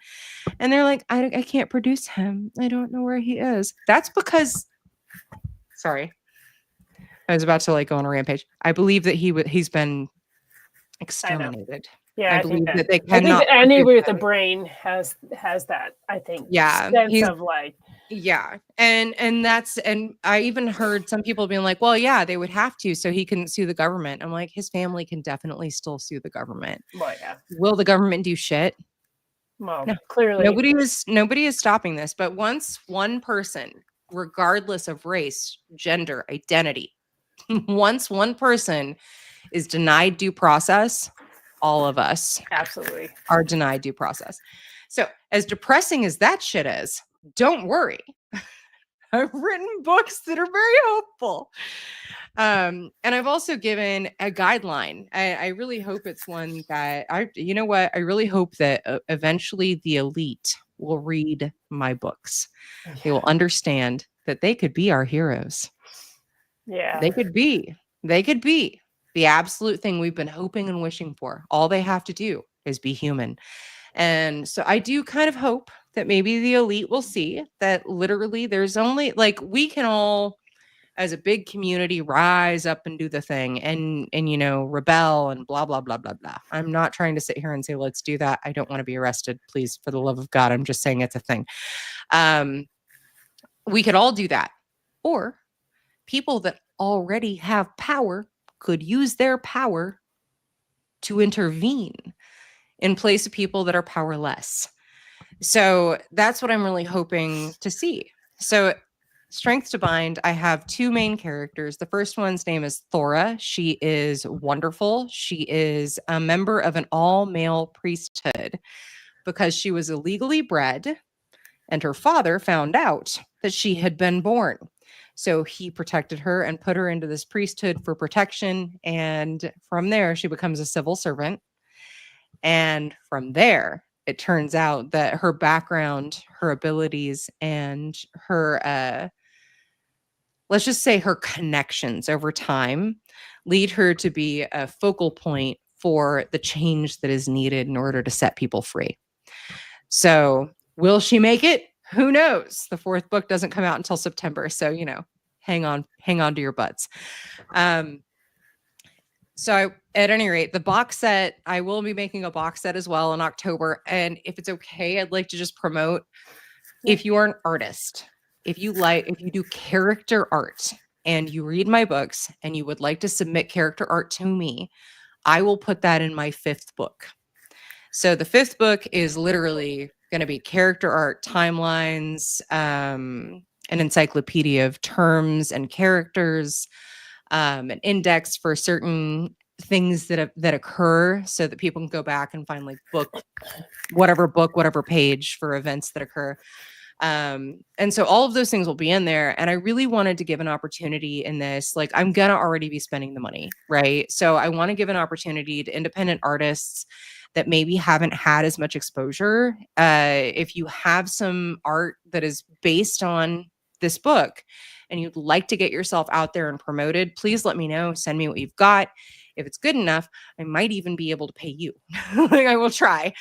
And they're like, I can't produce him. I don't know where he is. That's because, sorry, I was about to like go on a rampage. I believe that he's been exterminated. Yeah, I believe that they I think cannot. that anybody with a brain has that. I think. Yeah, sense of like. Yeah, and I even heard some people being like, well, yeah, they would have to, so he couldn't sue the government. I'm like, his family can definitely still sue the government. Well, yeah. Will the government do shit? Well, no. Clearly nobody is stopping this. But once one person, regardless of race, gender, identity, once one person is denied due process, all of us absolutely are denied due process. So as depressing as that shit is, don't worry. I've written books that are very hopeful. And I've also given a guideline. I really hope it's one that I really hope that eventually the elite will read my books. Yeah. They will understand that they could be our heroes. Yeah. They could be the absolute thing we've been hoping and wishing for. All they have to do is be human. And so I do kind of hope that maybe the elite will see that literally there's only, like, we can all as a big community rise up and do the thing and rebel and blah blah blah blah blah. I'm not trying to sit here and say let's do that. I don't want to be arrested, please, for the love of God. I'm just saying it's a thing. We could all do that. Or people that already have power could use their power to intervene in place of people that are powerless. So that's what I'm really hoping to see. So strength to bind, I have two main characters. The first one's name is Thora. She is wonderful. She is a member of an all-male priesthood because she was illegally bred and her father found out that she had been born. So he protected her and put her into this priesthood for protection. And from there, she becomes a civil servant. And from there, it turns out that her background, her abilities, and her, let's just say her connections over time lead her to be a focal point for the change that is needed in order to set people free. So will she make it? Who knows? The fourth book doesn't come out until September. So, hang on to your butts. So at any rate, the box set, I will be making a box set as well in October. And if it's okay, I'd like to just promote, if you are an artist, if you do character art and you read my books and you would like to submit character art to me, I will put that in my fifth book. So the fifth book is literally going to be character art, timelines, an encyclopedia of terms and characters, an index for certain things that occur so that people can go back and find like whatever page for events that occur. And so all of those things will be in there. And I really wanted to give an opportunity in this. Like, I'm going to already be spending the money, right? So I want to give an opportunity to independent artists that maybe haven't had as much exposure. If you have some art that is based on this book and you'd like to get yourself out there and promoted, please let me know. Send me what you've got. If it's good enough, I might even be able to pay you. Like, I will try,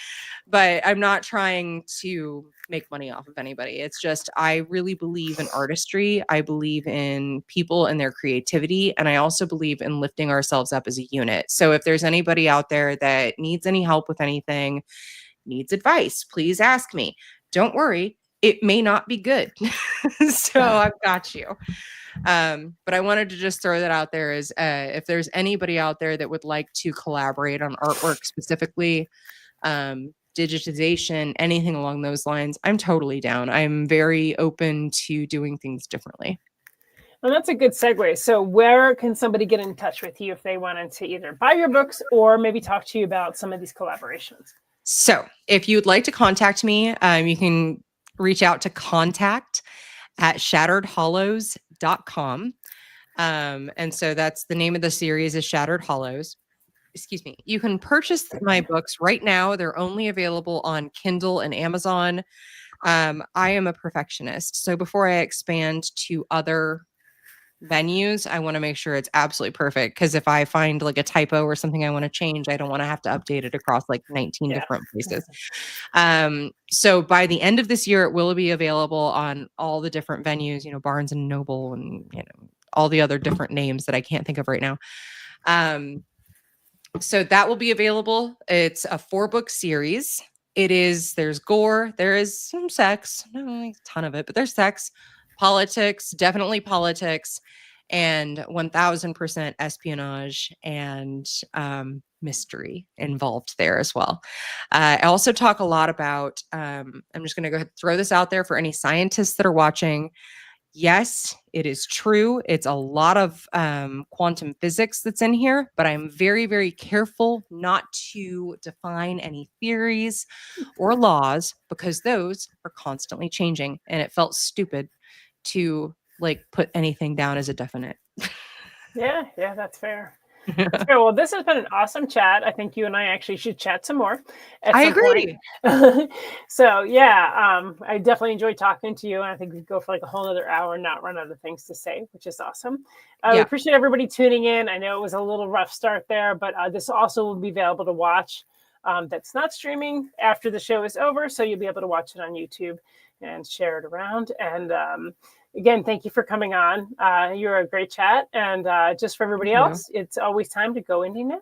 but I'm not trying to make money off of anybody. It's just, I really believe in artistry. I believe in people and their creativity. And I also believe in lifting ourselves up as a unit. So if there's anybody out there that needs any help with anything, needs advice, please ask me. Don't worry, it may not be good. So I've got you. But I wanted to just throw that out there as if there's anybody out there that would like to collaborate on artwork specifically, digitization, anything along those lines, I'm totally down. I'm very open to doing things differently. And that's a good segue. So where can somebody get in touch with you if they wanted to either buy your books or maybe talk to you about some of these collaborations? So if you'd like to contact me, you can reach out to contact@shatteredhollows.com. And so that's the name of the series is Shattered Hollows. Excuse me. You can purchase my books right now. They're only available on Kindle and Amazon. I am a perfectionist. So before I expand to other venues, I want to make sure it's absolutely perfect. Because if I find like a typo or something I want to change, I don't want to have to update it across like 19 different places. So by the end of this year, it will be available on all the different venues, Barnes and Noble and, all the other different names that I can't think of right now. So that will be available. It's a 4-book series. There's gore, there is some sex, not a ton of it, but there's sex, politics, definitely politics, and 1000% espionage and mystery involved there as well. I also talk a lot about, I'm just going to go ahead and throw this out there for any scientists that are watching. Yes, it is true. It's a lot of quantum physics that's in here, but I'm very, very careful not to define any theories or laws because those are constantly changing. And it felt stupid to put anything down as a definite. Yeah, that's fair. That's fair. Well, this has been an awesome chat. I think you and I actually should chat some more at some agree. point. So yeah, I definitely enjoyed talking to you. And I think we'd go for like a whole other hour and not run out of things to say, which is awesome. We appreciate everybody tuning in. I know it was a little rough start there, but this also will be available to watch. That's not streaming after the show is over. So you'll be able to watch it on YouTube and share it around. And again, thank you for coming on. You're a great chat. And just for everybody else, it's always time to go indie now.